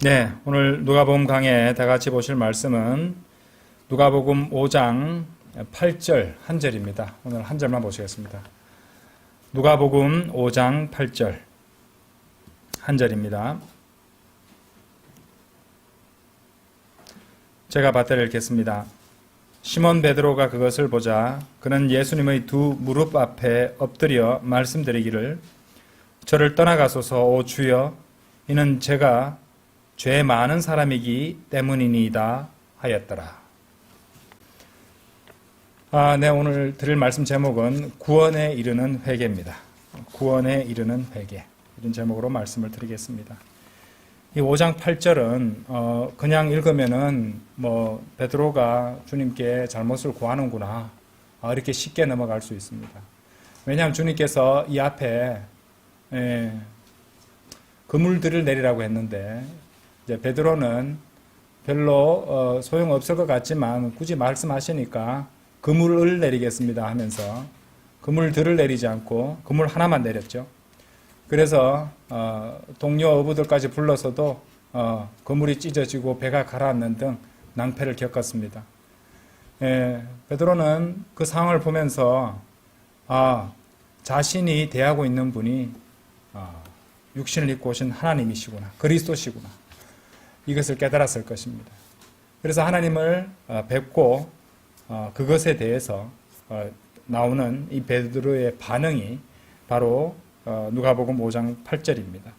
네, 오늘 누가복음 강해 다 같이 보실 말씀은 누가복음 5장 8절 한 절입니다. 오늘 한 절만 보시겠습니다. 누가복음 5장 8절 한 절입니다. 제가 받들어 읽겠습니다. 시몬 베드로가 그것을 보자 그는 예수님의 두 무릎 앞에 엎드려 말씀드리기를 저를 떠나가소서 오 주여 이는 제가 죄 많은 사람이기 때문이니이다 하였더라. 네, 오늘 드릴 말씀 제목은 구원에 이르는 회개입니다. 구원에 이르는 회개. 이런 제목으로 말씀을 드리겠습니다. 이 5장 8절은 그냥 읽으면은 베드로가 주님께 잘못을 구하는구나 이렇게 쉽게 넘어갈 수 있습니다. 왜냐하면 주님께서 이 앞에 그물들을 내리라고 했는데 이제 베드로는 별로 소용없을 것 같지만 굳이 말씀하시니까 그물을 내리겠습니다 하면서 그물들을 내리지 않고 그물 하나만 내렸죠. 그래서 동료 어부들까지 불러서도 그물이 찢어지고 배가 가라앉는 등 낭패를 겪었습니다. 베드로는 그 상황을 보면서 자신이 대하고 있는 분이 육신을 입고 오신 하나님이시구나, 그리스도시구나, 이것을 깨달았을 것입니다. 그래서 하나님을 뵙고 그것에 대해서 나오는 이 베드로의 반응이 바로 누가복음 5장 8절입니다.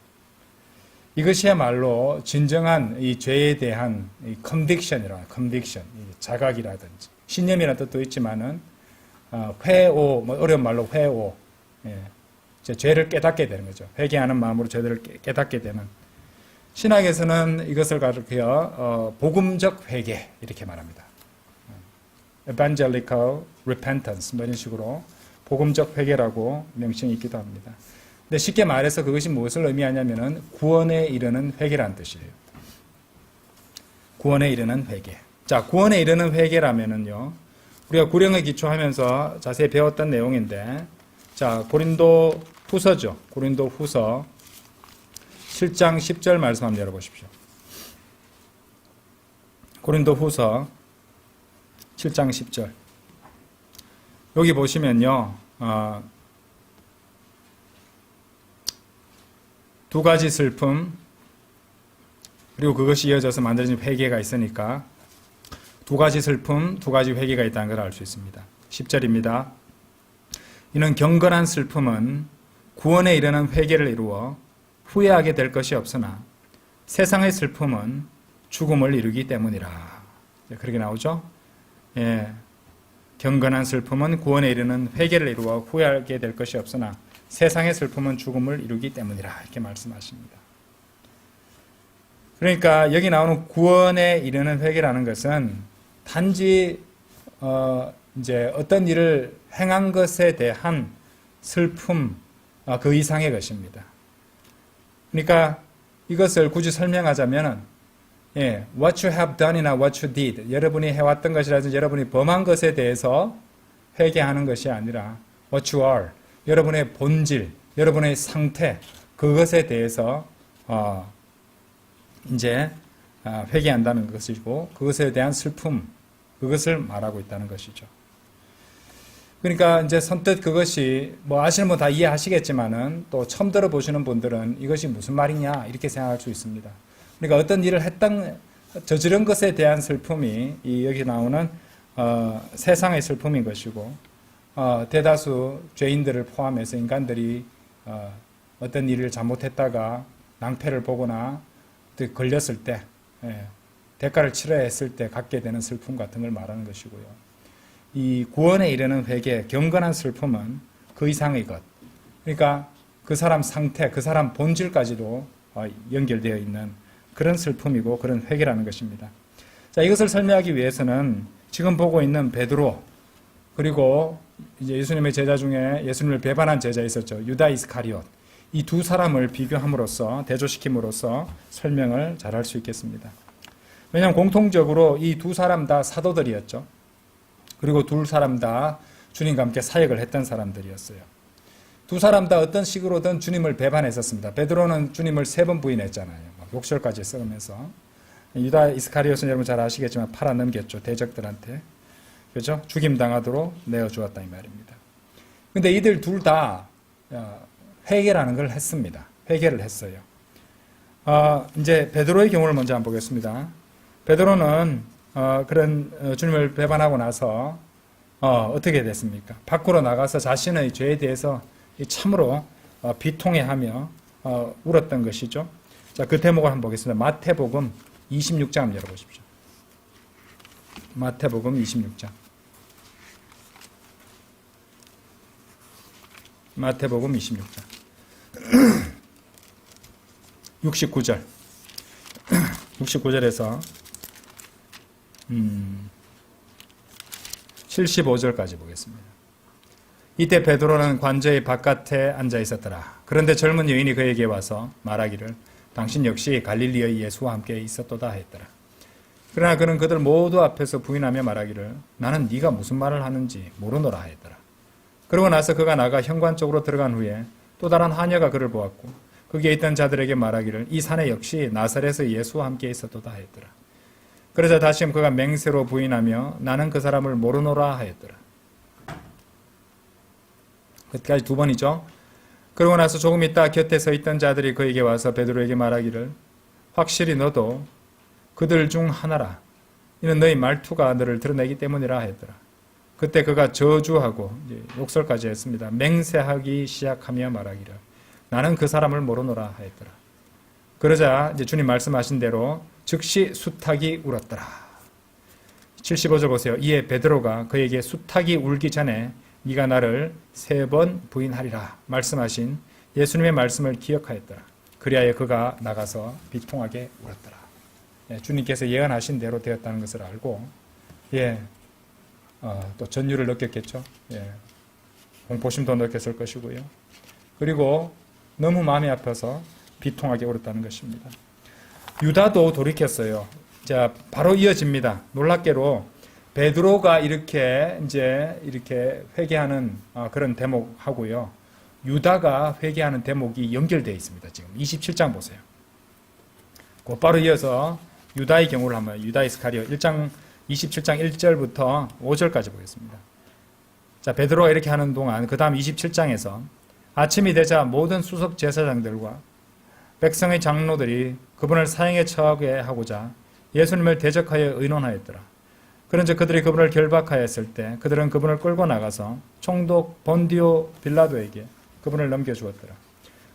이것이야말로 진정한 이 죄에 대한 이 컨빅션이라, 컨빅션, 자각이라든지 신념이라는 뜻도 있지만은 회오, 어려운 말로 회오, 죄를 깨닫게 되는 거죠. 회개하는 마음으로 죄를 깨닫게 되는. 신학에서는 이것을 가르쳐 복음적 회개 이렇게 말합니다. Evangelical repentance 이런 식으로 복음적 회개라고 명칭이 있기도 합니다. 근데 쉽게 말해서 그것이 무엇을 의미하냐면은 구원에 이르는 회개라는 뜻이에요. 구원에 이르는 회개. 자, 구원에 이르는 회개라면은요, 우리가 구령에 기초하면서 자세히 배웠던 내용인데, 자, 고린도 후서죠. 고린도 후서 7장 10절 말씀 한번 열어보십시오. 고린도 후서 7장 10절. 여기 보시면요, 두 가지 슬픔, 그리고 그것이 이어져서 만들어진 회개가 있으니까 두 가지 슬픔, 두 가지 회개가 있다는 걸 알 수 있습니다. 10절입니다. 이는 경건한 슬픔은 구원에 이르는 회개를 이루어 후회하게 될 것이 없으나 세상의 슬픔은 죽음을 이루기 때문이라. 그렇게 나오죠? 경건한 슬픔은 구원에 이르는 회개를 이루어 후회하게 될 것이 없으나 세상의 슬픔은 죽음을 이루기 때문이라. 이렇게 말씀하십니다. 그러니까 여기 나오는 구원에 이르는 회개라는 것은 단지 이제 어떤 일을 행한 것에 대한 슬픔, 그 이상의 것입니다. 그러니까 이것을 굳이 설명하자면 what you have done이나 what you did, 여러분이 해왔던 것이라든지 여러분이 범한 것에 대해서 회개하는 것이 아니라 what you are, 여러분의 본질, 여러분의 상태, 그것에 대해서 이제 회개한다는 것이고 그것에 대한 슬픔, 그것을 말하고 있다는 것이죠. 그러니까 이제 선뜻 그것이 아시는 분 다 이해하시겠지만은 또 처음 들어보시는 분들은 이것이 무슨 말이냐 이렇게 생각할 수 있습니다. 그러니까 어떤 일을 저지른 것에 대한 슬픔이 여기 나오는 세상의 슬픔인 것이고 대다수 죄인들을 포함해서 인간들이 어떤 일을 잘못했다가 낭패를 보거나 걸렸을 때 대가를 치러야 했을 때 갖게 되는 슬픔 같은 걸 말하는 것이고요. 이 구원에 이르는 회개, 경건한 슬픔은 그 이상의 것. 그러니까 그 사람 상태, 그 사람 본질까지도 연결되어 있는 그런 슬픔이고 그런 회개라는 것입니다. 자, 이것을 설명하기 위해서는 지금 보고 있는 베드로, 그리고 이제 예수님의 제자 중에 예수님을 배반한 제자 있었죠. 유다 이스카리옷. 이 두 사람을 비교함으로써, 대조시킴으로써 설명을 잘할 수 있겠습니다. 왜냐하면 공통적으로 이 두 사람 다 사도들이었죠. 그리고 두 사람 다 주님과 함께 사역을 했던 사람들이었어요. 두 사람 다 어떤 식으로든 주님을 배반했었습니다. 베드로는 주님을 3번 부인했잖아요. 욕설까지 써가면서. 유다 이스카리ot은 여러분 잘 아시겠지만 팔아넘겼죠. 대적들한테. 그죠? 죽임당하도록 내어주었다 이 말입니다. 근데 이들 둘 다 회개라는 걸 했습니다. 회개를 했어요. 이제 베드로의 경우를 먼저 한번 보겠습니다. 베드로는 그런 주님을 배반하고 나서 어떻게 됐습니까? 밖으로 나가서 자신의 죄에 대해서 참으로 비통해하며 울었던 것이죠. 자, 그 대목을 한번 보겠습니다. 마태복음 26장 열어보십시오. 마태복음 26장. 마태복음 26장. 69절. 69절에서 75절까지 보겠습니다. 이때 베드로는 관저의 바깥에 앉아 있었더라. 그런데 젊은 여인이 그에게 와서 말하기를 당신 역시 갈릴리의 예수와 함께 있었도다 했더라. 그러나 그는 그들 모두 앞에서 부인하며 말하기를 나는 네가 무슨 말을 하는지 모르노라 했더라. 그러고 나서 그가 나가 현관 쪽으로 들어간 후에 또 다른 하녀가 그를 보았고 거기에 있던 자들에게 말하기를 이 사내 역시 나사렛의 예수와 함께 있었도다 했더라. 그러자 다시금 그가 맹세로 부인하며 나는 그 사람을 모르노라 하였더라. 끝까지 2번이죠. 그러고 나서 조금 있다 곁에 서 있던 자들이 그에게 와서 베드로에게 말하기를 확실히 너도 그들 중 하나라. 이는 너희 말투가 너를 드러내기 때문이라 했더라. 그때 그가 저주하고 욕설까지 했습니다. 맹세하기 시작하며 말하기를 나는 그 사람을 모르노라 하였더라. 그러자 이제 주님 말씀하신 대로 즉시 수탉이 울었더라. 75절 보세요. 이에 베드로가 그에게 수탉이 울기 전에 네가 나를 3번 부인하리라 말씀하신 예수님의 말씀을 기억하였더라. 그리하여 그가 나가서 비통하게 울었더라. 주님께서 예언하신 대로 되었다는 것을 알고 또 전율을 느꼈겠죠. 공포심도 느꼈을 것이고요. 그리고 너무 마음이 아파서 비통하게 울었다는 것입니다. 유다도 돌이켰어요. 자, 바로 이어집니다. 놀랍게로 베드로가 이렇게 회개하는 그런 대목하고요. 유다가 회개하는 대목이 연결되어 있습니다. 지금 27장 보세요. 곧바로 이어서 유다의 경우를 한번 유다 이스카리오 27장 1절부터 5절까지 보겠습니다. 자, 베드로가 이렇게 하는 동안 그 다음 27장에서 아침이 되자 모든 수석 제사장들과 백성의 장로들이 그분을 사형에 처하게 하고자 예수님을 대적하여 의논하였더라. 그런즉 그들이 그분을 결박하였을 때 그들은 그분을 끌고 나가서 총독 본디오 빌라도에게 그분을 넘겨주었더라.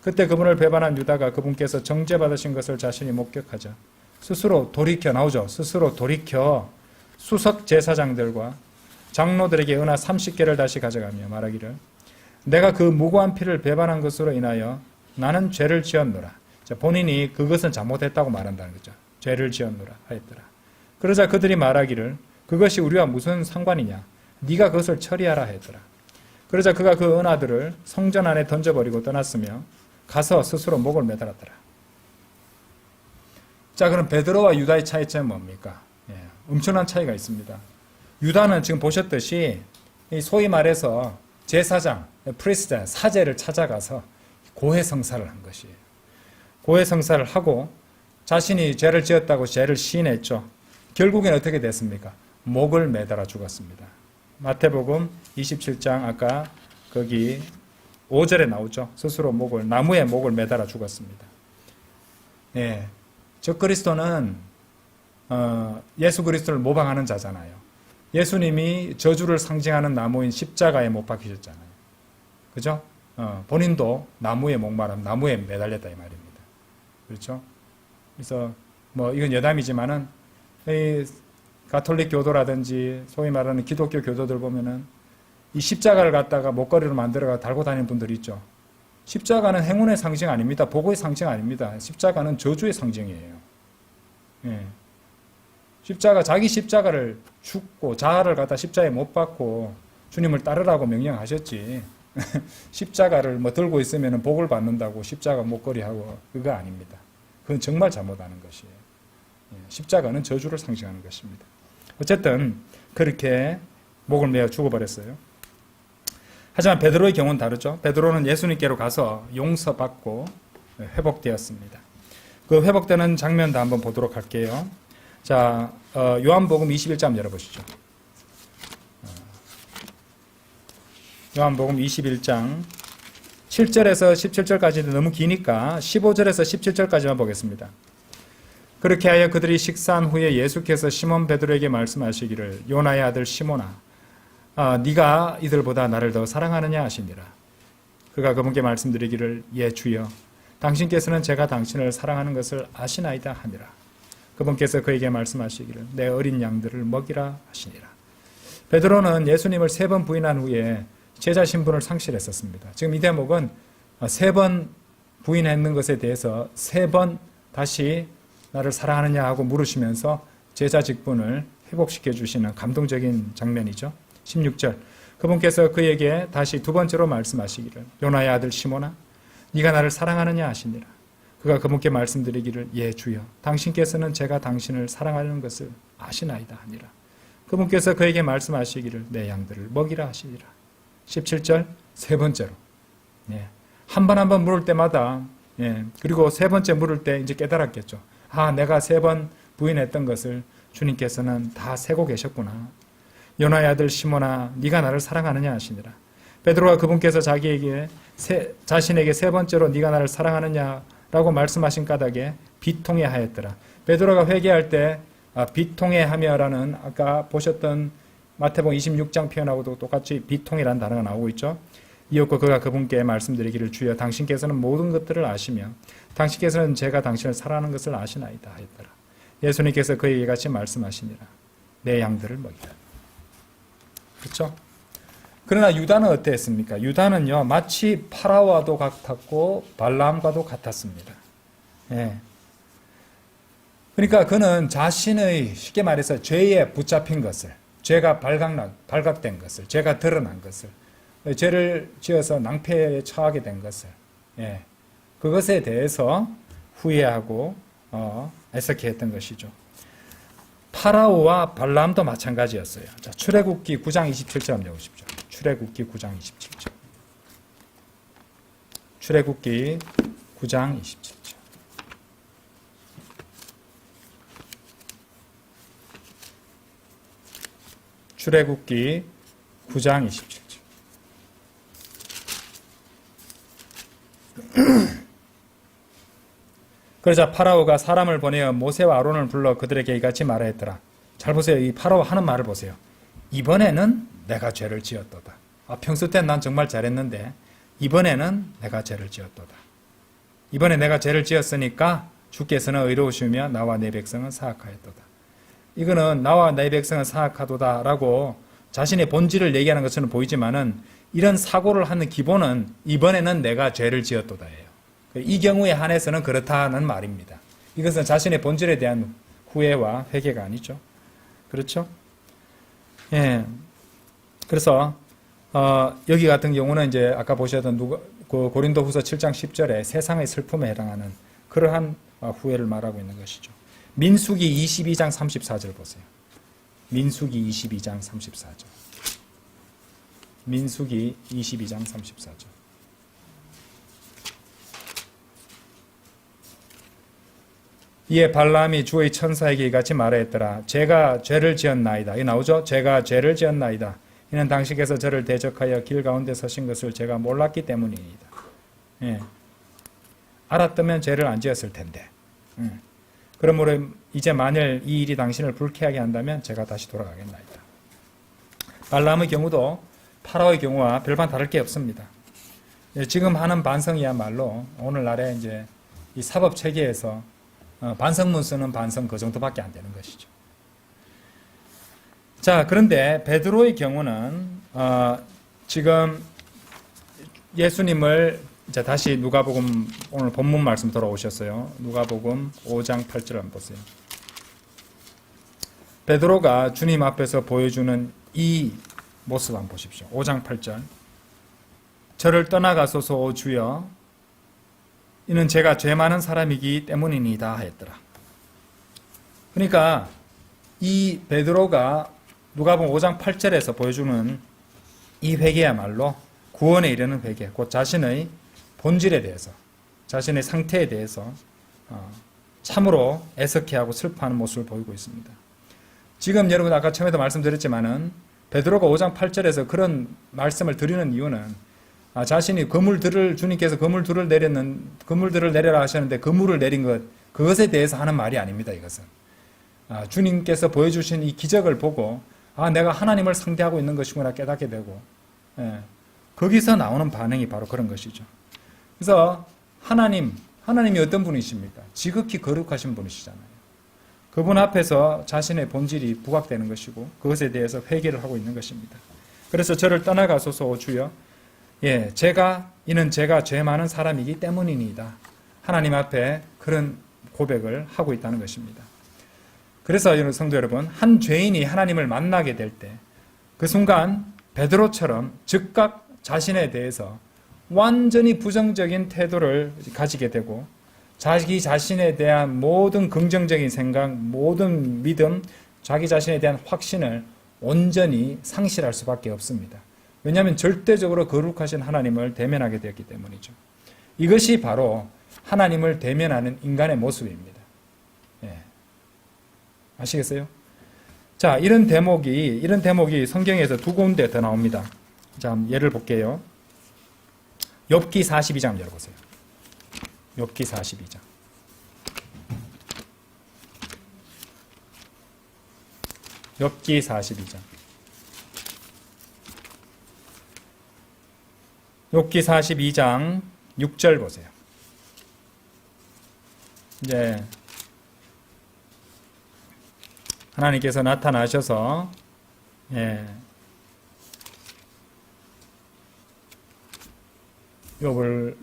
그때 그분을 배반한 유다가 그분께서 정죄받으신 것을 자신이 목격하자 스스로 돌이켜 수석 제사장들과 장로들에게 은하 30개를 다시 가져가며 말하기를 내가 그 무고한 피를 배반한 것으로 인하여 나는 죄를 지었노라. 자, 본인이 그것은 잘못했다고 말한다는 거죠. 죄를 지었노라 하였더라. 그러자 그들이 말하기를 그것이 우리와 무슨 상관이냐. 네가 그것을 처리하라 했더라. 그러자 그가 그 은하들을 성전 안에 던져버리고 떠났으며 가서 스스로 목을 매달았더라. 자, 그럼 베드로와 유다의 차이점은 뭡니까? 엄청난 차이가 있습니다. 유다는 지금 보셨듯이 소위 말해서 제사장, 프리스트, 사제를 찾아가서 고해성사를 한 것이에요. 고해성사를 하고 자신이 죄를 지었다고 죄를 시인했죠. 결국엔 어떻게 됐습니까? 목을 매달아 죽었습니다. 마태복음 27장 아까 거기 5절에 나오죠. 스스로 나무에 목을 매달아 죽었습니다. 적그리스도는 예수 그리스도를 모방하는 자잖아요. 예수님이 저주를 상징하는 나무인 십자가에 못 박히셨잖아요. 그죠? 본인도 나무에 매달렸다 이 말입니다. 그렇죠? 그래서 이건 여담이지만은 이 가톨릭 교도라든지 소위 말하는 기독교 교도들 보면은 이 십자가를 갖다가 목걸이로 만들어가 달고 다니는 분들이 있죠. 십자가는 행운의 상징 아닙니다. 복의 상징 아닙니다. 십자가는 저주의 상징이에요. 자기 십자가를 죽고 자아를 갖다 십자가에 못 박고 주님을 따르라고 명령하셨지. 십자가를 들고 있으면 복을 받는다고 십자가 목걸이하고 그거 아닙니다. 그건 정말 잘못하는 것이에요. 십자가는 저주를 상징하는 것입니다. 어쨌든 그렇게 목을 매어 죽어버렸어요. 하지만 베드로의 경우는 다르죠. 베드로는 예수님께로 가서 용서받고 회복되었습니다. 그 회복되는 장면도 한번 보도록 할게요. 자, 요한복음 21장 열어보시죠. 요한복음 21장 7절에서 17절까지는 너무 기니까 15절에서 17절까지만 보겠습니다. 그렇게 하여 그들이 식사한 후에 예수께서 시몬 베드로에게 말씀하시기를 요나의 아들 시몬아 네가 이들보다 나를 더 사랑하느냐 하시니라. 그가 그분께 말씀드리기를 예 주여 당신께서는 제가 당신을 사랑하는 것을 아시나이다 하니라. 그분께서 그에게 말씀하시기를 내 어린 양들을 먹이라 하시니라. 베드로는 예수님을 3번 부인한 후에 제자 신분을 상실했었습니다. 지금 이 대목은 3번 부인했는 것에 대해서 3번 다시 나를 사랑하느냐 하고 물으시면서 제자 직분을 회복시켜 주시는 감동적인 장면이죠. 16절 그분께서 그에게 다시 2번째로 말씀하시기를 요나의 아들 시몬아 네가 나를 사랑하느냐 하시니라. 그가 그분께 말씀드리기를 예 주여 당신께서는 제가 당신을 사랑하는 것을 아시나이다 하니라. 그분께서 그에게 말씀하시기를 내 양들을 먹이라 하시니라. 17절 3번째로 한 번 한 번 물을 때마다 그리고 3번째 물을 때 이제 깨달았겠죠. 내가 3번 부인했던 것을 주님께서는 다 세고 계셨구나. 요나의 아들 시몬아 네가 나를 사랑하느냐 하시니라. 베드로가 그분께서 자신에게 3번째로 네가 나를 사랑하느냐라고 말씀하신 까닭에 비통해하였더라. 베드로가 회개할 때 비통해하며라는 아까 보셨던 마태복음 26장 표현하고도 똑같이 비통이라는 단어가 나오고 있죠. 이었고 그가 그분께 말씀드리기를 주여 당신께서는 모든 것들을 아시며 당신께서는 제가 당신을 사랑하는 것을 아시나이다 하였더라. 예수님께서 그에게 같이 말씀하시니라. 내 양들을 먹이라. 그렇죠? 그러나 유다는 어땠습니까? 유다는요 마치 파라오와도 같았고 발람과도 같았습니다. 그러니까 그는 자신의 쉽게 말해서 죄에 붙잡힌 것을 죄가 발각된 것을 죄가 드러난 것을 죄를 지어서 낭패에 처하게 된 것을 그것에 대해서 후회하고 애석해했던 것이죠. 파라오와 발람도 마찬가지였어요. 자, 출애굽기 9장 27절 한번 보십시오. 출애굽기 9장 27절. 출애굽기 9장 27절. 출애굽기 9장 27절. 그러자 파라오가 사람을 보내어 모세와 아론을 불러 그들에게 이같이 말하였더라. 잘 보세요. 이 파라오 하는 말을 보세요. 이번에는 내가 죄를 지었도다. 평소 때 난 정말 잘했는데 이번에는 내가 죄를 지었도다. 이번에 내가 죄를 지었으니까 주께서는 의로우시며 나와 내 백성은 사악하였도다. 이거는 나와 내 백성은 사악하도다 라고 자신의 본질을 얘기하는 것처럼 보이지만은 이런 사고를 하는 기본은 이번에는 내가 죄를 지었도다예요. 이 경우에 한해서는 그렇다는 말입니다. 이것은 자신의 본질에 대한 후회와 회개가 아니죠. 그렇죠? 그래서 여기 같은 경우는 이제 아까 보셨던 그 고린도후서 7장 10절에 세상의 슬픔에 해당하는 그러한 후회를 말하고 있는 것이죠. 민수기 22장 34절 보세요. 민수기 22장 34절. 민수기 22장 34절. 이에 발람이 주의 천사에게 이같이 말하였더라. 제가 죄를 지었나이다. 이 나오죠? 제가 죄를 지었나이다. 이는 당신께서 저를 대적하여 길 가운데 서신 것을 제가 몰랐기 때문이니다. 알았다면 죄를 안 지었을 텐데. 그러므로 이제 만일 이 일이 당신을 불쾌하게 한다면 제가 다시 돌아가겠나이다. 발람의 경우도 파라오의 경우와 별반 다를 게 없습니다. 지금 하는 반성이야말로 오늘날에 이제 이 사법 체계에서 반성문 쓰는 반성 그 정도밖에 안 되는 것이죠. 자, 그런데 베드로의 경우는 지금 예수님을 이제 다시 누가복음 오늘 본문 말씀 돌아오셨어요. 누가복음 5장 8절 한번 보세요. 베드로가 주님 앞에서 보여주는 이 모습 한번 보십시오. 5장 8절. 저를 떠나가소서 오 주여 이는 제가 죄 많은 사람이기 때문이니다 하였더라. 그러니까 이 베드로가 누가복음 5장 8절에서 보여주는 이 회개야말로 구원에 이르는 회개, 곧 자신의 본질에 대해서, 자신의 상태에 대해서 참으로 애석해하고 슬퍼하는 모습을 보이고 있습니다. 지금 여러분 아까 처음에도 말씀드렸지만은 베드로가 5장 8절에서 그런 말씀을 드리는 이유는 자신이 주님께서 그물들을 내려라 하셨는데 그물을 내린 그것에 대해서 하는 말이 아닙니다. 이것은 주님께서 보여주신 이 기적을 보고 내가 하나님을 상대하고 있는 것이구나 깨닫게 되고 거기서 나오는 반응이 바로 그런 것이죠. 그래서 하나님이 어떤 분이십니까? 지극히 거룩하신 분이시잖아요. 그분 앞에서 자신의 본질이 부각되는 것이고 그것에 대해서 회개를 하고 있는 것입니다. 그래서 저를 떠나가소서 오 주여, 이는 제가 죄 많은 사람이기 때문이니이다. 하나님 앞에 그런 고백을 하고 있다는 것입니다. 그래서 성도 여러분, 한 죄인이 하나님을 만나게 될 때 그 순간 베드로처럼 즉각 자신에 대해서 완전히 부정적인 태도를 가지게 되고 자기 자신에 대한 모든 긍정적인 생각, 모든 믿음, 자기 자신에 대한 확신을 온전히 상실할 수밖에 없습니다. 왜냐하면 절대적으로 거룩하신 하나님을 대면하게 되었기 때문이죠. 이것이 바로 하나님을 대면하는 인간의 모습입니다. 아시겠어요? 자, 이런 대목이 성경에서 두 군데 더 나옵니다. 자, 예를 볼게요. 욥기 42장 열어보세요. 욥기 42장. 욥기 42장. 욥기 42장 6절 보세요. 이제 하나님께서 나타나셔서 욥을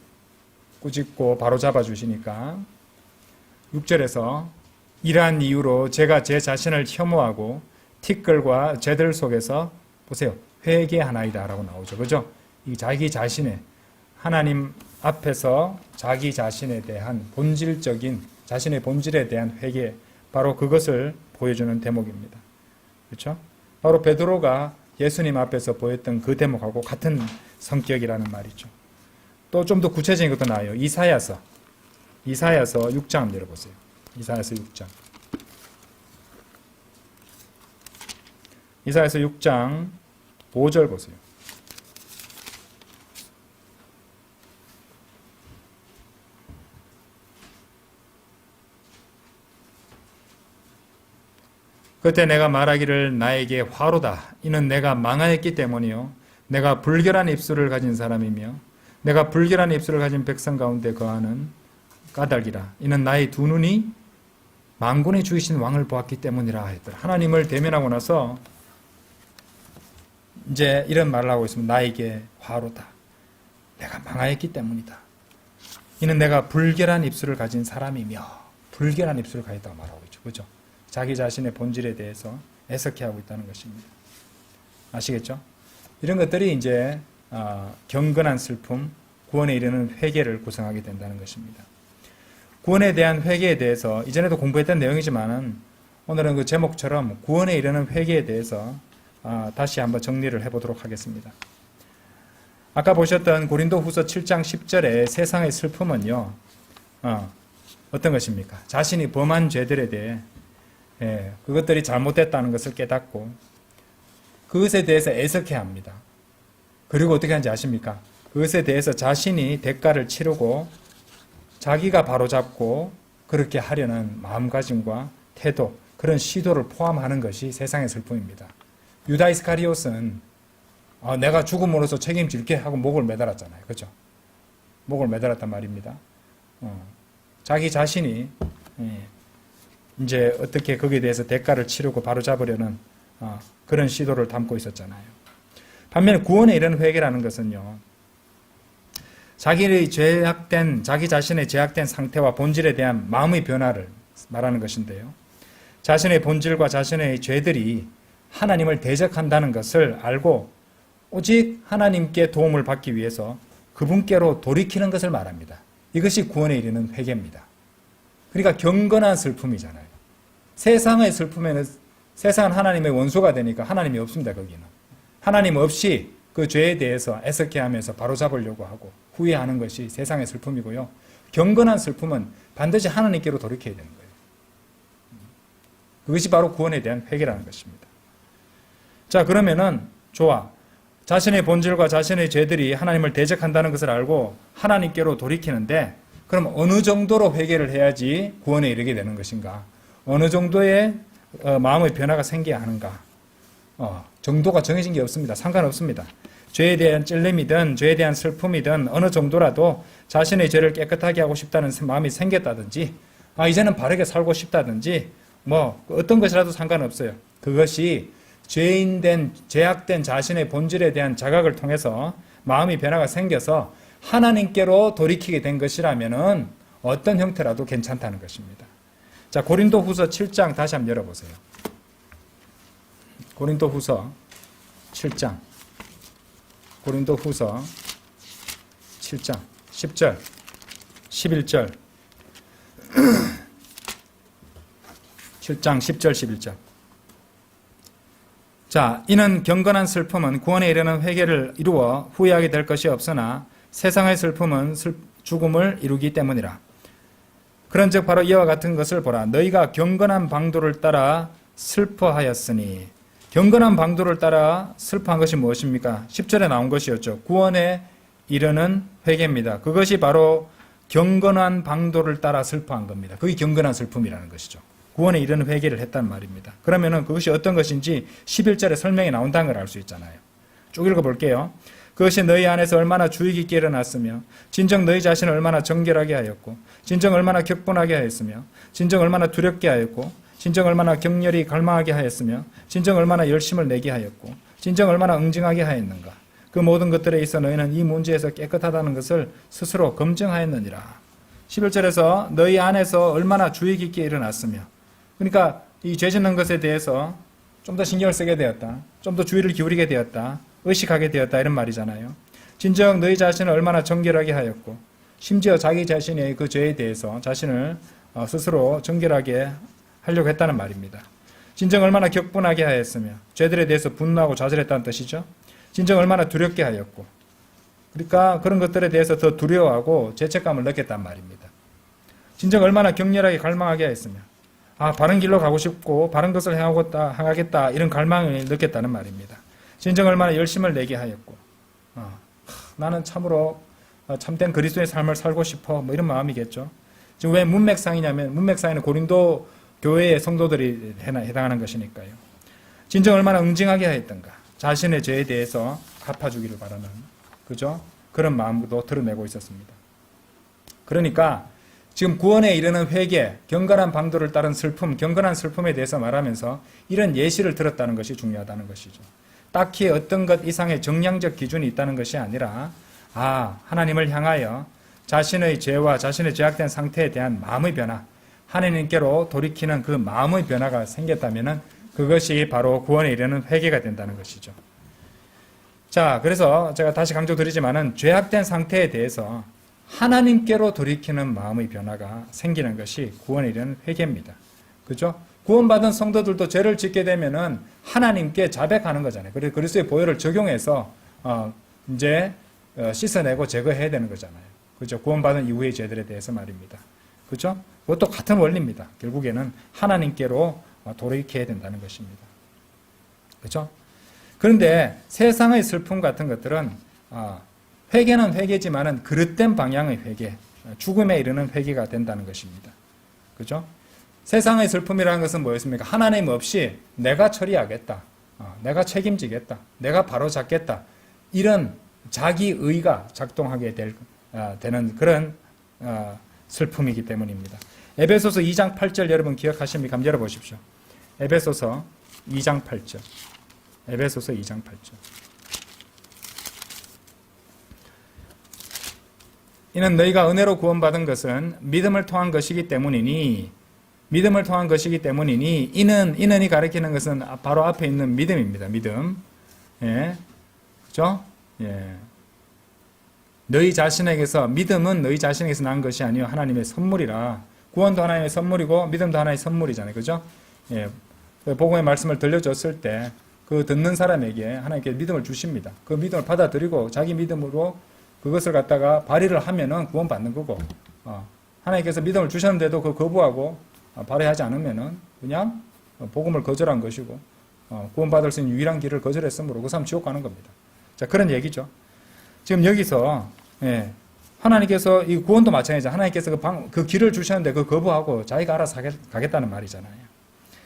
꾸짖고 바로잡아 주시니까 6절에서 이러한 이유로 제가 제 자신을 혐오하고 티끌과 재들 속에서 보세요. 회개하나이다 라고 나오죠. 그죠? 이 자기 자신의 하나님 앞에서 자기 자신에 대한 본질적인 자신의 본질에 대한 회개, 바로 그것을 보여주는 대목입니다. 그렇죠? 바로 베드로가 예수님 앞에서 보였던 그 대목하고 같은 성격이라는 말이죠. 또 좀 더 구체적인 것도 나와요. 이사야서 6장 열어보세요. 이사야서 6장. 이사야서 6장 5절 보세요. 그때 내가 말하기를 나에게 화로다. 이는 내가 망하였기 때문이요. 내가 불결한 입술을 가진 사람이며 내가 불결한 입술을 가진 백성 가운데 거하는 까닭이라. 이는 나의 두 눈이 만군의 주이신 왕을 보았기 때문이라 하였더라. 하나님을 대면하고 나서 이제 이런 말을 하고 있습니다. 나에게 화로다. 내가 망하였기 때문이다. 이는 내가 불결한 입술을 가진 사람이며 불결한 입술을 가졌다고 말하고 있죠. 그렇죠? 자기 자신의 본질에 대해서 애석해하고 있다는 것입니다. 아시겠죠? 이런 것들이 이제 경건한 슬픔, 구원에 이르는 회개를 구성하게 된다는 것입니다. 구원에 대한 회개에 대해서 이전에도 공부했던 내용이지만은 오늘은 그 제목처럼 구원에 이르는 회개에 대해서 다시 한번 정리를 해보도록 하겠습니다. 아까 보셨던 고린도후서 7장 10절의 세상의 슬픔은요, 어떤 것입니까? 자신이 범한 죄들에 대해 그것들이 잘못됐다는 것을 깨닫고 그것에 대해서 애석해합니다. 그리고 어떻게 하는지 아십니까? 그것에 대해서 자신이 대가를 치르고 자기가 바로잡고 그렇게 하려는 마음가짐과 태도, 그런 시도를 포함하는 것이 세상의 슬픔입니다. 유다 이스카리옷은 내가 죽음으로써 책임질게 하고 목을 매달았잖아요. 그렇죠? 목을 매달았단 말입니다. 자기 자신이 이제 어떻게 거기에 대해서 대가를 치르고 바로잡으려는 그런 시도를 담고 있었잖아요. 반면에 구원에 이르는 회개라는 것은요, 자기 자신의 죄악된 상태와 본질에 대한 마음의 변화를 말하는 것인데요. 자신의 본질과 자신의 죄들이 하나님을 대적한다는 것을 알고 오직 하나님께 도움을 받기 위해서 그분께로 돌이키는 것을 말합니다. 이것이 구원에 이르는 회개입니다. 그러니까 경건한 슬픔이잖아요. 세상의 슬픔에는 세상은 하나님의 원수가 되니까 하나님이 없습니다. 거기는. 하나님 없이 그 죄에 대해서 애석해 하면서 바로잡으려고 하고 후회하는 것이 세상의 슬픔이고요. 경건한 슬픔은 반드시 하나님께로 돌이켜야 되는 거예요. 그것이 바로 구원에 대한 회개라는 것입니다. 자, 그러면은 좋아. 자신의 본질과 자신의 죄들이 하나님을 대적한다는 것을 알고 하나님께로 돌이키는데 그럼 어느 정도로 회개를 해야지 구원에 이르게 되는 것인가? 어느 정도의 마음의 변화가 생겨야 하는가? 정도가 정해진 게 없습니다. 상관없습니다. 죄에 대한 찔림이든 죄에 대한 슬픔이든 어느 정도라도 자신의 죄를 깨끗하게 하고 싶다는 마음이 생겼다든지 이제는 바르게 살고 싶다든지 뭐 어떤 것이라도 상관없어요. 그것이 죄악된 자신의 본질에 대한 자각을 통해서 마음의 변화가 생겨서 하나님께로 돌이키게 된 것이라면은 어떤 형태라도 괜찮다는 것입니다. 자, 고린도후서 7장 다시 한번 열어보세요. 고린도후서 7장. 고린도후서 7장 10절 11절 7장 10절 11절. 자, 이는 경건한 슬픔은 구원에 이르는 회개를 이루어 후회하게 될 것이 없으나 세상의 슬픔은 죽음을 이루기 때문이라. 그런즉 바로 이와 같은 것을 보라. 너희가 경건한 방도를 따라 슬퍼하였으니. 경건한 방도를 따라 슬퍼한 것이 무엇입니까? 10절에 나온 것이었죠. 구원에 이르는 회개입니다. 그것이 바로 경건한 방도를 따라 슬퍼한 겁니다. 그게 경건한 슬픔이라는 것이죠. 구원에 이르는 회개를 했단 말입니다. 그러면은 그것이 어떤 것인지 11절에 설명이 나온다는 걸 알 수 있잖아요. 쭉 읽어볼게요. 그것이 너희 안에서 얼마나 주의 깊게 일어났으며 진정 너희 자신을 얼마나 정결하게 하였고 진정 얼마나 격분하게 하였으며 진정 얼마나 두렵게 하였고 진정 얼마나 격렬히 갈망하게 하였으며 진정 얼마나 열심을 내게 하였고 진정 얼마나 응징하게 하였는가. 그 모든 것들에 있어 너희는 이 문제에서 깨끗하다는 것을 스스로 검증하였느니라. 11절에서 너희 안에서 얼마나 주의 깊게 일어났으며, 그러니까 이 죄 짓는 것에 대해서 좀 더 신경을 쓰게 되었다, 좀 더 주의를 기울이게 되었다, 의식하게 되었다, 이런 말이잖아요. 진정 너희 자신을 얼마나 정결하게 하였고 심지어 자기 자신의 그 죄에 대해서 자신을 스스로 정결하게 하려고 했다는 말입니다. 진정 얼마나 격분하게 하였으며, 죄들에 대해서 분노하고 좌절했다는 뜻이죠. 진정 얼마나 두렵게 하였고, 그러니까 그런 것들에 대해서 더 두려워하고 죄책감을 느꼈단 말입니다. 진정 얼마나 격렬하게 갈망하게 하였으며, 바른 길로 가고 싶고 바른 것을 행하겠다 이런 갈망을 느꼈다는 말입니다. 진정 얼마나 열심을 내게 하였고, 나는 참으로 참된 그리스도의 삶을 살고 싶어, 뭐 이런 마음이겠죠. 지금 왜 문맥상이냐면, 문맥상에는 고린도 교회의 성도들이 해당하는 것이니까요. 진정 얼마나 응징하게 하였던가, 자신의 죄에 대해서 갚아주기를 바라는, 그죠? 그런 마음도 드러내고 있었습니다. 그러니까 지금 구원에 이르는 회개, 경건한 방도를 따른 슬픔, 경건한 슬픔에 대해서 말하면서 이런 예시를 들었다는 것이 중요하다는 것이죠. 딱히 어떤 것 이상의 정량적 기준이 있다는 것이 아니라, 하나님을 향하여 자신의 죄와 자신의 죄악된 상태에 대한 마음의 변화, 하나님께로 돌이키는 그 마음의 변화가 생겼다면 그것이 바로 구원에 이르는 회개가 된다는 것이죠. 자, 그래서 제가 다시 강조드리지만은 죄악된 상태에 대해서 하나님께로 돌이키는 마음의 변화가 생기는 것이 구원에 이르는 회개입니다. 그죠? 구원받은 성도들도 죄를 짓게 되면은 하나님께 자백하는 거잖아요. 그래서 그리스도의 보혈을 적용해서 이제 씻어내고 제거해야 되는 거잖아요. 그죠? 구원받은 이후의 죄들에 대해서 말입니다. 그죠? 그것도 같은 원리입니다. 결국에는 하나님께로 돌이켜야 된다는 것입니다. 그죠? 그런데 세상의 슬픔 같은 것들은 회개는 회개지만은 그릇된 방향의 회개, 죽음에 이르는 회개가 된다는 것입니다. 그죠? 세상의 슬픔이라는 것은 뭐였습니까? 하나님 없이 내가 처리하겠다, 내가 책임지겠다, 내가 바로잡겠다, 이런 자기의가 작동하게 되는 그런 슬픔이기 때문입니다. 에베소서 2장 8절 여러분 기억하십니까? 한번 열어보십시오. 에베소서 2장 8절. 에베소서 2장 8절. 이는 너희가 은혜로 구원받은 것은 믿음을 통한 것이기 때문이니, 믿음을 통한 것이기 때문이니, 이는이 가리키는 것은 바로 앞에 있는 믿음입니다. 믿음. 예. 그죠? 예. 너희 자신에게서, 믿음은 너희 자신에게서 난 것이 아니요 하나님의 선물이라. 구원도 하나님의 선물이고 믿음도 하나의 선물이잖아요. 그죠? 예. 복음의 말씀을 들려줬을 때 그 듣는 사람에게 하나님께 믿음을 주십니다. 그 믿음을 받아들이고 자기 믿음으로 그것을 갖다가 발휘를 하면은 구원받는 거고, 하나님께서 믿음을 주셨는데도 그 거부하고 발휘하지 않으면은 그냥 복음을 거절한 것이고, 구원받을 수 있는 유일한 길을 거절했으므로 그 사람 지옥 가는 겁니다. 자, 그런 얘기죠. 지금 여기서, 하나님께서 이 구원도 마찬가지죠. 하나님께서 그 길을 주셨는데 그 거부하고 자기가 알아서 가겠다는 말이잖아요.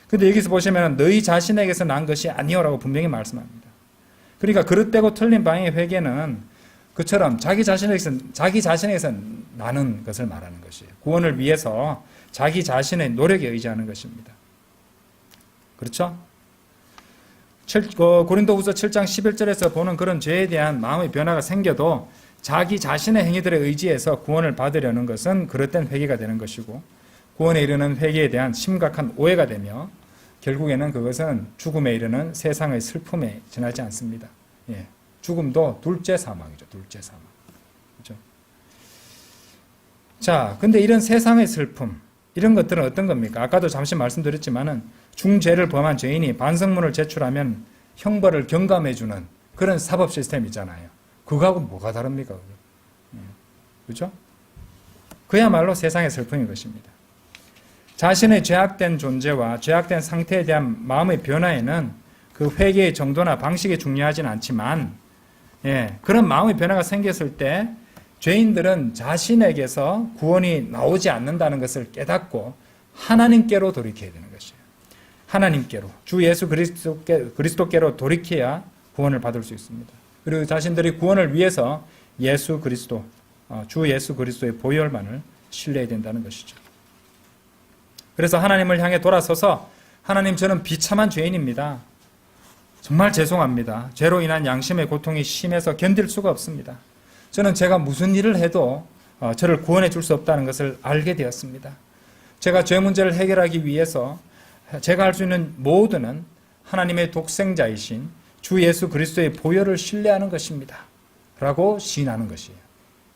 근데 여기서 보시면 너희 자신에게서 난 것이 아니오라고 분명히 말씀합니다. 그러니까 그릇되고 틀린 방향의 회개는 그처럼 자기 자신에게서 나는 것을 말하는 것이에요. 구원을 위해서 자기 자신의 노력에 의지하는 것입니다. 그렇죠? 고린도후서 7장 11절에서 보는 그런 죄에 대한 마음의 변화가 생겨도 자기 자신의 행위들에 의지해서 구원을 받으려는 것은 그릇된 회개가 되는 것이고, 구원에 이르는 회개에 대한 심각한 오해가 되며 결국에는 그것은 죽음에 이르는 세상의 슬픔에 지나지 않습니다. 죽음도 둘째 사망이죠. 둘째 사망. 그렇죠? 자, 근데 이런 세상의 슬픔, 이런 것들은 어떤 겁니까? 아까도 잠시 말씀드렸지만은 중죄를 범한 죄인이 반성문을 제출하면 형벌을 경감해주는 그런 사법 시스템 있잖아요. 그거하고 뭐가 다릅니까? 그렇죠? 그야말로 세상의 슬픔인 것입니다. 자신의 죄악된 존재와 죄악된 상태에 대한 마음의 변화에는 그 회개의 정도나 방식이 중요하진 않지만, 그런 마음의 변화가 생겼을 때 죄인들은 자신에게서 구원이 나오지 않는다는 것을 깨닫고 하나님께로 돌이켜야 되는 것이에요. 하나님께로, 주 예수 그리스도께로 돌이켜야 구원을 받을 수 있습니다. 그리고 자신들이 구원을 위해서 예수 그리스도, 주 예수 그리스도의 보혈만을 신뢰해야 된다는 것이죠. 그래서 하나님을 향해 돌아서서 하나님, 저는 비참한 죄인입니다. 정말 죄송합니다. 죄로 인한 양심의 고통이 심해서 견딜 수가 없습니다. 저는 제가 무슨 일을 해도 저를 구원해 줄 수 없다는 것을 알게 되었습니다. 제가 죄 문제를 해결하기 위해서 제가 할 수 있는 모두는 하나님의 독생자이신 주 예수 그리스도의 보혈을 신뢰하는 것입니다. 라고 시인하는 것이에요.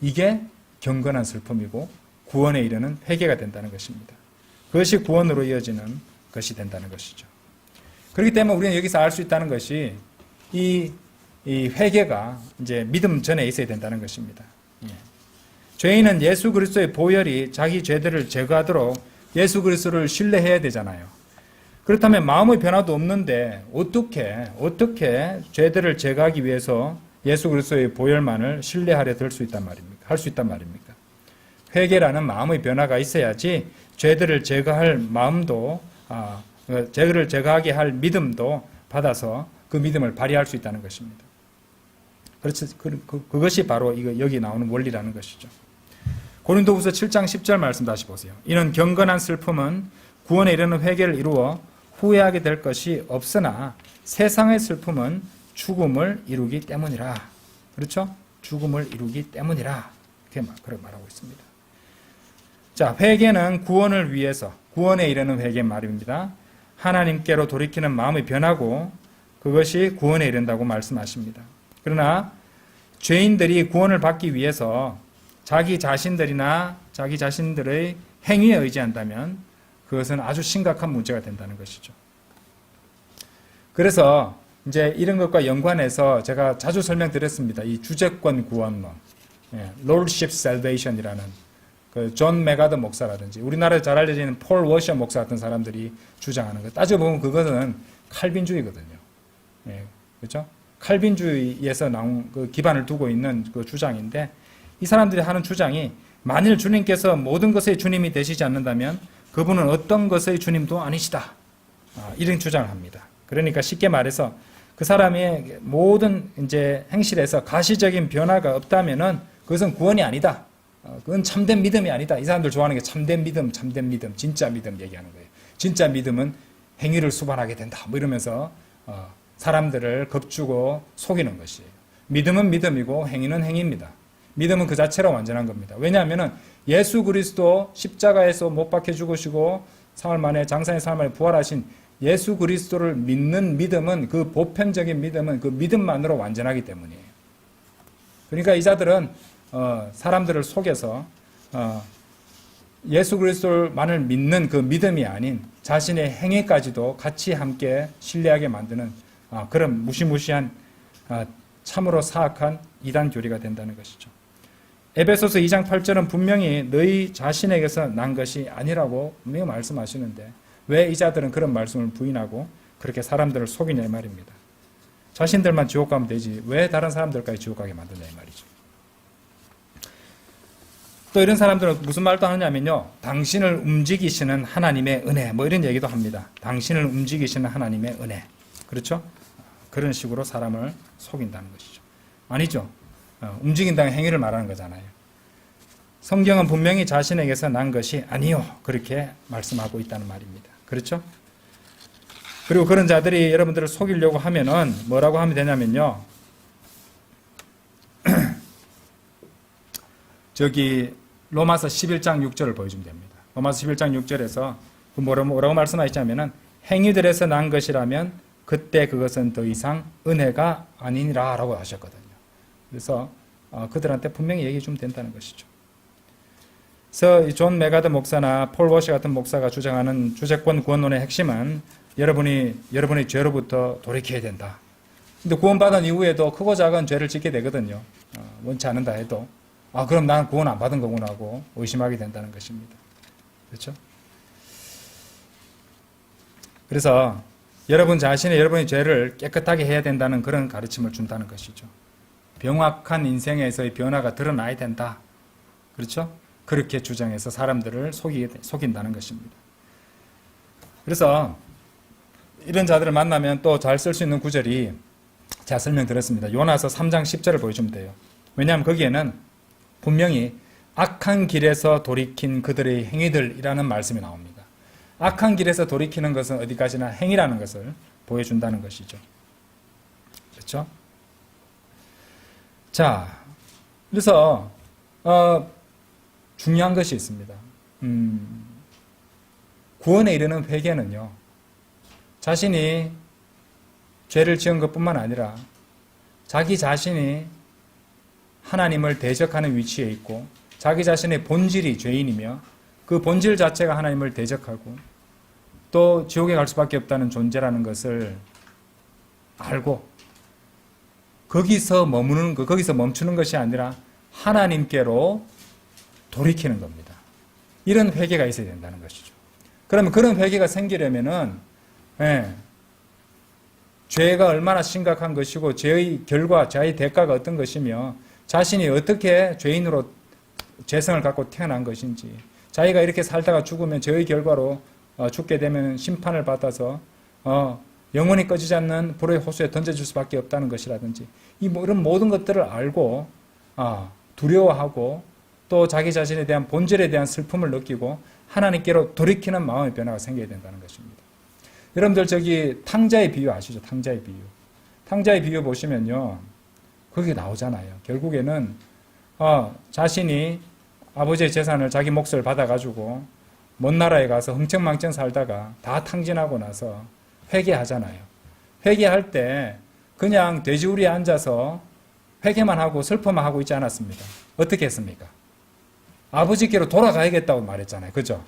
이게 경건한 슬픔이고 구원에 이르는 회개가 된다는 것입니다. 그것이 구원으로 이어지는 것이 된다는 것이죠. 그렇기 때문에 우리는 여기서 알 수 있다는 것이 이 회개가 이제 믿음 전에 있어야 된다는 것입니다. 죄인은 예수 그리스도의 보혈이 자기 죄들을 제거하도록 예수 그리스도를 신뢰해야 되잖아요. 그렇다면 마음의 변화도 없는데 어떻게 죄들을 제거하기 위해서 예수 그리스도의 보혈만을 신뢰하려 들 수 있단 말입니까? 할 수 있단 말입니까? 회개라는 마음의 변화가 있어야지 죄들을 제거할 마음도, 죄를 제거하게 할 믿음도 받아서 그 믿음을 발휘할 수 있다는 것입니다. 그렇지, 그것이 바로 여기 나오는 원리라는 것이죠. 고린도후서 7장 10절 말씀 다시 보세요. 이는 경건한 슬픔은 구원에 이르는 회개를 이루어 후회하게 될 것이 없으나 세상의 슬픔은 죽음을 이루기 때문이라. 그렇죠? 죽음을 이루기 때문이라. 이렇게 말하고 있습니다. 자, 회개는 구원을 위해서, 구원에 이르는 회개 말입니다. 하나님께로 돌이키는 마음이 변하고 그것이 구원에 이른다고 말씀하십니다. 그러나 죄인들이 구원을 받기 위해서 자기 자신들의 행위에 의지한다면 그것은 아주 심각한 문제가 된다는 것이죠. 그래서 이제 이런 것과 연관해서 제가 자주 설명드렸습니다. 이 주재권 구원론, Lordship Salvation이라는 그 존 메가더 목사라든지 우리나라에 잘 알려져 있는 폴 워셔 목사 같은 사람들이 주장하는 것. 따져보면 그것은 칼빈주의거든요. 그렇죠? 칼빈주의에서 나온 그 기반을 두고 있는 그 주장인데, 이 사람들이 하는 주장이 만일 주님께서 모든 것의 주님이 되시지 않는다면 그분은 어떤 것의 주님도 아니시다. 이런 주장을 합니다. 그러니까 쉽게 말해서 그 사람의 모든 이제 행실에서 가시적인 변화가 없다면은 그것은 구원이 아니다. 그건 참된 믿음이 아니다. 이 사람들 좋아하는 게 참된 믿음, 진짜 믿음 얘기하는 거예요. 진짜 믿음은 행위를 수반하게 된다. 뭐 이러면서 사람들을 겁주고 속이는 것이에요. 믿음은 믿음이고 행위는 행위입니다. 믿음은 그 자체로 완전한 겁니다. 왜냐하면 예수 그리스도 십자가에서 못 박혀 죽으시고 사흘 만에 장사의 사흘 만에 부활하신 예수 그리스도를 믿는 믿음은, 그 보편적인 믿음은 그 믿음만으로 완전하기 때문이에요. 그러니까 이 자들은 사람들을 속여서 예수 그리스도만을 믿는 그 믿음이 아닌 자신의 행위까지도 같이 함께 신뢰하게 만드는 그런 무시무시한 참으로 사악한 이단 교리가 된다는 것이죠. 에베소서 2장 8절은 분명히 너희 자신에게서 난 것이 아니라고 분명히 말씀하시는데 왜 이 자들은 그런 말씀을 부인하고 그렇게 사람들을 속이냐 이 말입니다. 자신들만 지옥 가면 되지 왜 다른 사람들까지 지옥 가게 만드냐 이 말이죠. 또 이런 사람들은 무슨 말도 하느냐면요. 당신을 움직이시는 하나님의 은혜 뭐 이런 얘기도 합니다. 당신을 움직이시는 하나님의 은혜. 그렇죠? 그런 식으로 사람을 속인다는 것이죠. 아니죠. 움직인다는 행위를 말하는 거잖아요. 성경은 분명히 자신에게서 난 것이 아니요. 그렇게 말씀하고 있다는 말입니다. 그렇죠? 그리고 그런 자들이 여러분들을 속이려고 하면은 뭐라고 하면 되냐면요. 저기 로마서 11장 6절을 보여주면 됩니다. 로마서 11장 6절에서 뭐라고 말씀하시냐면은 행위들에서 난 것이라면 그때 그것은 더 이상 은혜가 아니니라 라고 하셨거든요. 그래서 그들한테 분명히 얘기해 주면 된다는 것이죠. 그래서 존 메가드 목사나 폴 워시 같은 목사가 주장하는 주제권 구원론의 핵심은 여러분의 죄로부터 돌이켜야 된다. 근데 구원받은 이후에도 크고 작은 죄를 짓게 되거든요. 원치 않는다 해도 그럼 나는 구원 안 받은 거구나 하고 의심하게 된다는 것입니다. 그렇죠? 그래서 여러분 자신이 여러분의 죄를 깨끗하게 해야 된다는 그런 가르침을 준다는 것이죠. 명확한 인생에서의 변화가 드러나야 된다. 그렇죠? 그렇게 주장해서 사람들을 속인다는 것입니다. 그래서 이런 자들을 만나면 또 잘 쓸 수 있는 구절이 제가 설명드렸습니다. 요나서 3장 10절을 보여주면 돼요. 왜냐하면 거기에는 분명히 악한 길에서 돌이킨 그들의 행위들이라는 말씀이 나옵니다. 악한 길에서 돌이키는 것은 어디까지나 행위라는 것을 보여준다는 것이죠. 그렇죠? 자, 그래서 중요한 것이 있습니다. 구원에 이르는 회개는요. 자신이 죄를 지은 것뿐만 아니라 자기 자신이 하나님을 대적하는 위치에 있고 자기 자신의 본질이 죄인이며 그 본질 자체가 하나님을 대적하고 또 지옥에 갈 수밖에 없다는 존재라는 것을 알고 거기서 머무는 것, 거기서 멈추는 것이 아니라 하나님께로 돌이키는 겁니다. 이런 회개가 있어야 된다는 것이죠. 그러면 그런 회개가 생기려면은 죄가 얼마나 심각한 것이고 죄의 결과, 죄의 대가가 어떤 것이며 자신이 어떻게 죄인으로 죄성을 갖고 태어난 것인지 자기가 이렇게 살다가 죽으면 죄의 결과로 죽게 되면 심판을 받아서 영원히 꺼지지 않는 불의 호수에 던져줄 수밖에 없다는 것이라든지 이런 모든 것들을 알고 두려워하고 또 자기 자신에 대한 본질에 대한 슬픔을 느끼고 하나님께로 돌이키는 마음의 변화가 생겨야 된다는 것입니다. 여러분들 저기 탕자의 비유 아시죠? 탕자의 비유. 탕자의 비유 보시면요. 거기 나오잖아요. 결국에는 자신이 아버지의 재산을 자기 몫을 받아가지고 먼 나라에 가서 흥청망청 살다가 다 탕진하고 나서 회개하잖아요. 회개할 때 그냥 돼지우리에 앉아서 회개만 하고 슬퍼만 하고 있지 않았습니다. 어떻게 했습니까? 아버지께로 돌아가야겠다고 말했잖아요. 그죠?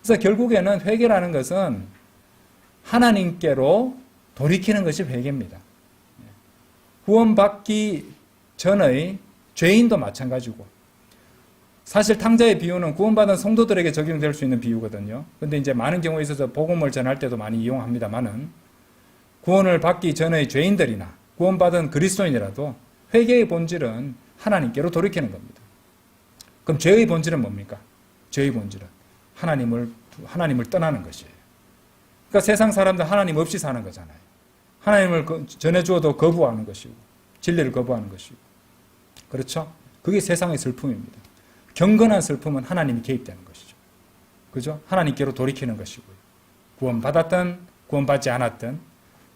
그래서 결국에는 회개라는 것은 하나님께로 돌이키는 것이 회개입니다. 구원받기 전의 죄인도 마찬가지고 사실 탕자의 비유는 구원받은 성도들에게 적용될 수 있는 비유거든요. 근데 이제 많은 경우에 있어서 복음을 전할 때도 많이 이용합니다만은 구원을 받기 전의 죄인들이나 구원받은 그리스도인이라도 회개의 본질은 하나님께로 돌이키는 겁니다. 그럼 죄의 본질은 뭡니까? 죄의 본질은 하나님을 떠나는 것이에요. 그러니까 세상 사람들 하나님 없이 사는 거잖아요. 하나님을 전해주어도 거부하는 것이고 진리를 거부하는 것이고 그렇죠? 그게 세상의 슬픔입니다. 경건한 슬픔은 하나님이 개입되는 것이죠. 그죠? 하나님께로 돌이키는 것이고요. 구원받았든 구원받지 않았든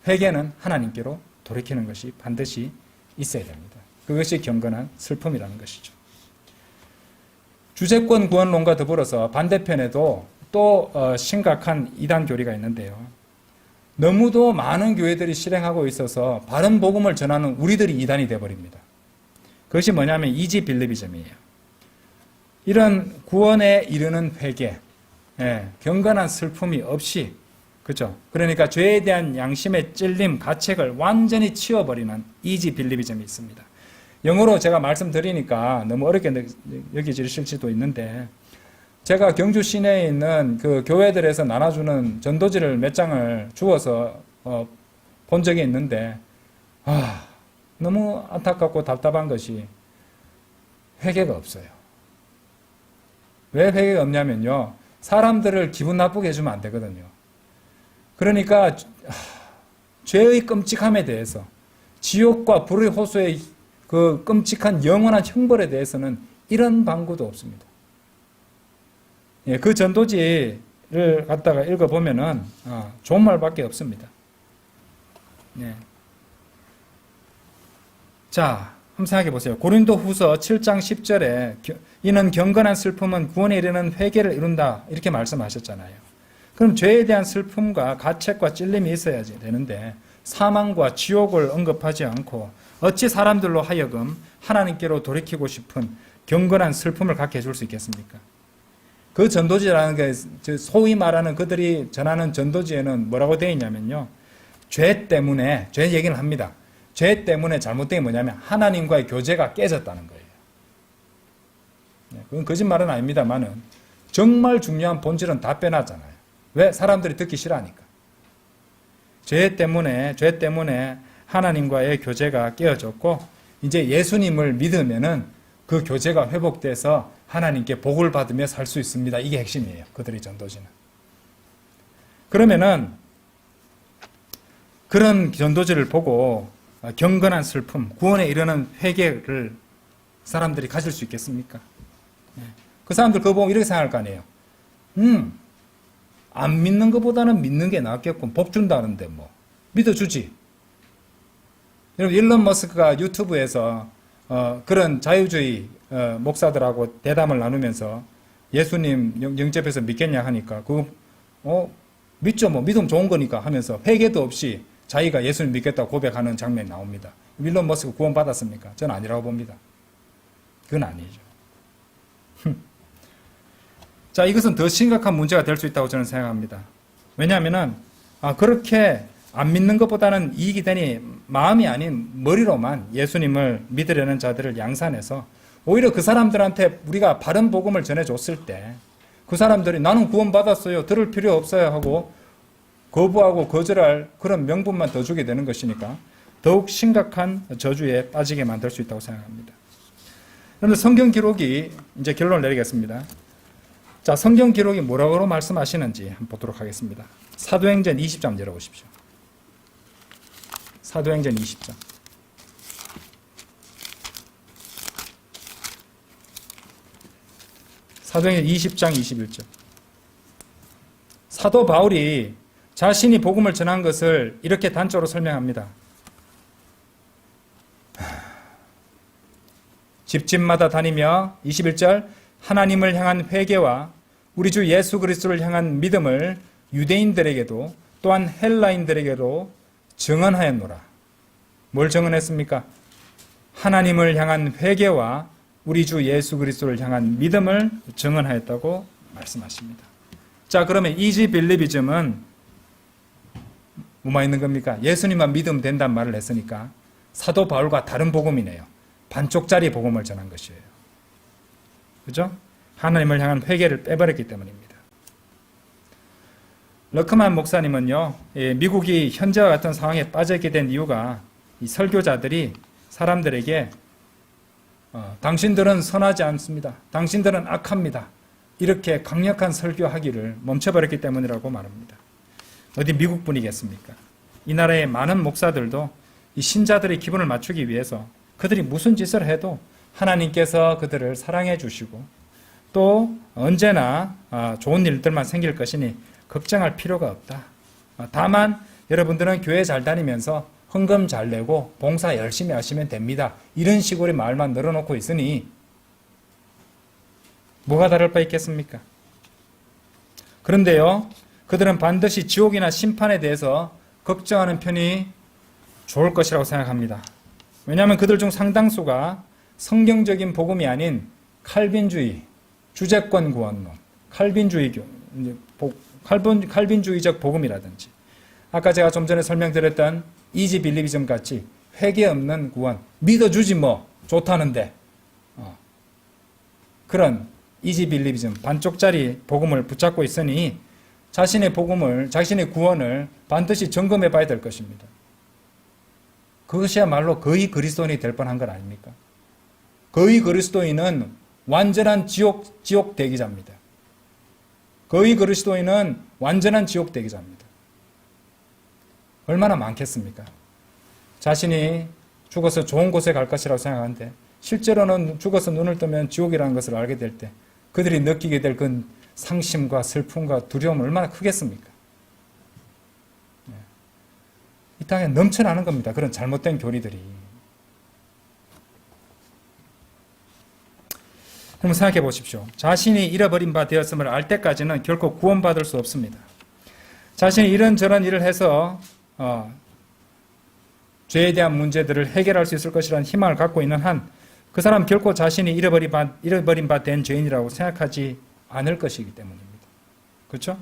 회개는 하나님께로 돌이키는 것이 반드시 있어야 됩니다. 그것이 경건한 슬픔이라는 것이죠. 주제권 구원론과 더불어서 반대편에도 또 심각한 이단 교리가 있는데요. 너무도 많은 교회들이 실행하고 있어서 바른 복음을 전하는 우리들이 이단이 되어버립니다. 그것이 뭐냐면 이지 빌리비즘이에요. 이런 구원에 이르는 회개, 경건한 슬픔이 없이 그죠? 그러니까 죄에 대한 양심의 찔림, 가책을 완전히 치워버리는 이지 빌리비즘이 있습니다. 영어로 제가 말씀드리니까 너무 어렵게 여겨지실 수도 있는데, 제가 경주 시내에 있는 그 교회들에서 나눠주는 전도지를 몇 장을 주워서 본 적이 있는데, 너무 안타깝고 답답한 것이 회개가 없어요. 왜 회개가 없냐면요, 사람들을 기분 나쁘게 해주면 안 되거든요. 그러니까 죄의 끔찍함에 대해서, 지옥과 불의 호수의 그 끔찍한 영원한 형벌에 대해서는 이런 방구도 없습니다. 예, 그 전도지를 갖다가 읽어보면은 좋은 말밖에 없습니다. 예. 자, 한번 생각해 보세요. 고린도 후서 7장 10절에 이는 경건한 슬픔은 구원에 이르는 회개를 이룬다, 이렇게 말씀하셨잖아요. 그럼 죄에 대한 슬픔과 가책과 찔림이 있어야지 되는데, 사망과 지옥을 언급하지 않고 어찌 사람들로 하여금 하나님께로 돌이키고 싶은 경건한 슬픔을 갖게 해줄 수 있겠습니까? 그 전도지라는 게 소위 말하는 그들이 전하는 전도지에는 뭐라고 되어 있냐면요, 죄 때문에, 죄 얘기를 합니다. 죄 때문에 잘못된 게 뭐냐면 하나님과의 교제가 깨졌다는 거예요. 그건 거짓말은 아닙니다만은 정말 중요한 본질은 다 빼놨잖아요. 왜? 사람들이 듣기 싫어하니까. 죄 때문에 하나님과의 교제가 깨어졌고, 이제 예수님을 믿으면은 그 교제가 회복돼서 하나님께 복을 받으며 살 수 있습니다. 이게 핵심이에요. 그들의 전도지는. 그러면은 그런 전도지를 보고 경건한 슬픔, 구원에 이르는 회개를 사람들이 가질 수 있겠습니까? 그 사람들 그거 보면 이렇게 생각할 거 아니에요. 안 믿는 것보다는 믿는 게 낫겠고, 복 준다는데 뭐 믿어주지. 여러분, 일론 머스크가 유튜브에서 그런 자유주의 목사들하고 대담을 나누면서 예수님 영접해서 믿겠냐 하니까 믿죠, 뭐 믿으면 좋은 거니까 하면서 회개도 없이 자기가 예수님 믿겠다고 고백하는 장면이 나옵니다. 일론 머스크 구원 받았습니까? 저는 아니라고 봅니다. 그건 아니죠. 자, 이것은 더 심각한 문제가 될 수 있다고 저는 생각합니다. 왜냐하면은 그렇게 안 믿는 것보다는 이익이 되니 마음이 아닌 머리로만 예수님을 믿으려는 자들을 양산해서 오히려 그 사람들한테 우리가 바른 복음을 전해줬을 때 그 사람들이 나는 구원받았어요, 들을 필요 없어요 하고 거부하고 거절할 그런 명분만 더 주게 되는 것이니까 더욱 심각한 저주에 빠지게 만들 수 있다고 생각합니다. 그런데 성경 기록이, 이제 결론을 내리겠습니다. 자, 성경 기록이 뭐라고 말씀하시는지 한번 보도록 하겠습니다. 사도행전 20장 열어보십시오. 사도행전 20장. 사도행전 20장 21절. 사도 바울이 자신이 복음을 전한 것을 이렇게 단적으로 설명합니다. 집집마다 다니며 21절 하나님을 향한 회개와 우리 주 예수 그리스도를 향한 믿음을 유대인들에게도 또한 헬라인들에게도 증언하였노라. 뭘 증언했습니까? 하나님을 향한 회개와 우리 주 예수 그리스도를 향한 믿음을 증언하였다고 말씀하십니다. 자, 그러면 이지 빌리비즘은 뭐만 있는 겁니까? 예수님만 믿으면 된다는 말을 했으니까 사도 바울과 다른 복음이네요. 반쪽짜리 복음을 전한 것이에요. 그죠? 하나님을 향한 회개를 빼버렸기 때문입니다. 러크만 목사님은요, 미국이 현재와 같은 상황에 빠져있게 된 이유가 이 설교자들이 사람들에게 당신들은 선하지 않습니다, 당신들은 악합니다, 이렇게 강력한 설교하기를 멈춰버렸기 때문이라고 말합니다. 어디 미국 분이겠습니까? 이 나라의 많은 목사들도 이 신자들의 기분을 맞추기 위해서 그들이 무슨 짓을 해도 하나님께서 그들을 사랑해 주시고 또 언제나 좋은 일들만 생길 것이니 걱정할 필요가 없다. 다만 여러분들은 교회 잘 다니면서 헌금 잘 내고 봉사 열심히 하시면 됩니다, 이런 식으로 말만 늘어놓고 있으니 뭐가 다를 바 있겠습니까? 그런데요, 그들은 반드시 지옥이나 심판에 대해서 걱정하는 편이 좋을 것이라고 생각합니다. 왜냐하면 그들 중 상당수가 성경적인 복음이 아닌 칼빈주의, 주제권 구원론, 칼빈주의 칼빈주의적 복음이라든지 아까 제가 좀 전에 설명드렸던 이지 빌리비즘 같이 회개 없는 구원, 믿어주지 뭐 좋다는데 그런 이지 빌리비즘 반쪽짜리 복음을 붙잡고 있으니 자신의 복음을, 자신의 구원을 반드시 점검해 봐야 될 것입니다. 그것이야말로 거의 그리스도인이 될 뻔한 건 아닙니까? 거의 그리스도인은 완전한 지옥 대기자입니다. 거의 그리스도인은 완전한 지옥 대기자입니다. 얼마나 많겠습니까? 자신이 죽어서 좋은 곳에 갈 것이라고 생각하는데 실제로는 죽어서 눈을 뜨면 지옥이라는 것을 알게 될 때 그들이 느끼게 될 그 상심과 슬픔과 두려움은 얼마나 크겠습니까? 이 땅에 넘쳐나는 겁니다. 그런 잘못된 교리들이. 한번 생각해 보십시오. 자신이 잃어버린 바 되었음을 알 때까지는 결코 구원받을 수 없습니다. 자신이 이런저런 일을 해서 죄에 대한 문제들을 해결할 수 있을 것이라는 희망을 갖고 있는 한 그 사람 결코 자신이 잃어버린 바 된 죄인이라고 생각하지 않을 것이기 때문입니다. 그렇죠?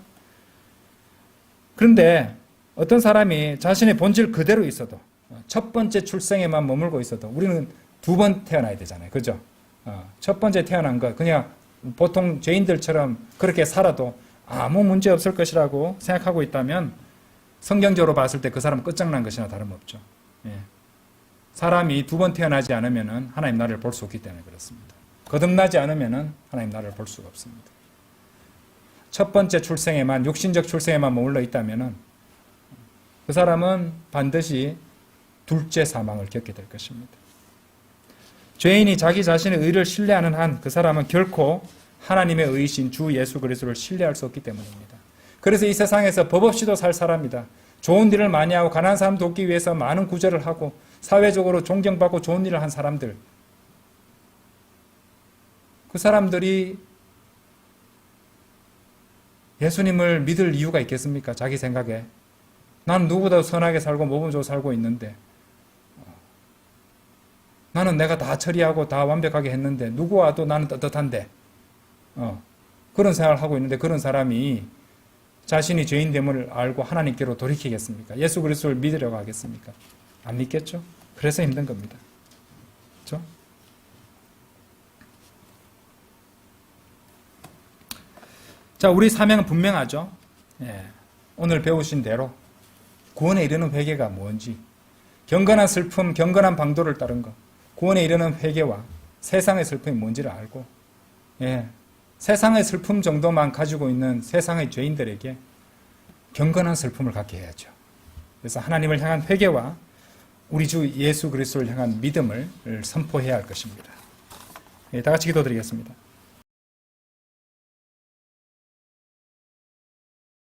그런데 어떤 사람이 자신의 본질 그대로 있어도 첫 번째 출생에만 머물고 있어도 우리는 두 번 태어나야 되잖아요. 그죠? 첫 번째 태어난 거 그냥 보통 죄인들처럼 그렇게 살아도 아무 문제 없을 것이라고 생각하고 있다면 성경적으로 봤을 때 그 사람은 끝장난 것이나 다름없죠. 예. 사람이 두 번 태어나지 않으면 하나님 나라를 볼 수 없기 때문에 그렇습니다. 거듭나지 않으면 하나님 나라를 볼 수가 없습니다. 첫 번째 출생에만, 육신적 출생에만 머물러 있다면 그 사람은 반드시 둘째 사망을 겪게 될 것입니다. 죄인이 자기 자신의 의를 신뢰하는 한 그 사람은 결코 하나님의 의이신 주 예수 그리스도를 신뢰할 수 없기 때문입니다. 그래서 이 세상에서 법 없이도 살 사람이다. 좋은 일을 많이 하고 가난한 사람 돕기 위해서 많은 구제를 하고 사회적으로 존경받고 좋은 일을 한 사람들, 그 사람들이 예수님을 믿을 이유가 있겠습니까? 자기 생각에. 난 누구보다 선하게 살고 모범적으로 살고 있는데 나는 내가 다 처리하고 다 완벽하게 했는데 누구 와도 나는 떳떳한데 그런 생각을 하고 있는데 그런 사람이 자신이 죄인됨을 알고 하나님께로 돌이키겠습니까? 예수 그리스도를 믿으려고 하겠습니까? 안 믿겠죠? 그래서 힘든 겁니다. 그렇죠? 자, 우리 사명은 분명하죠? 예. 오늘 배우신 대로 구원에 이르는 회개가 뭔지, 경건한 슬픔, 경건한 방도를 따른 것, 구원에 이르는 회개와 세상의 슬픔이 뭔지를 알고, 예. 세상의 슬픔 정도만 가지고 있는 세상의 죄인들에게 경건한 슬픔을 갖게 해야죠. 그래서 하나님을 향한 회개와 우리 주 예수 그리스도를 향한 믿음을 선포해야 할 것입니다. 예, 다 같이 기도드리겠습니다.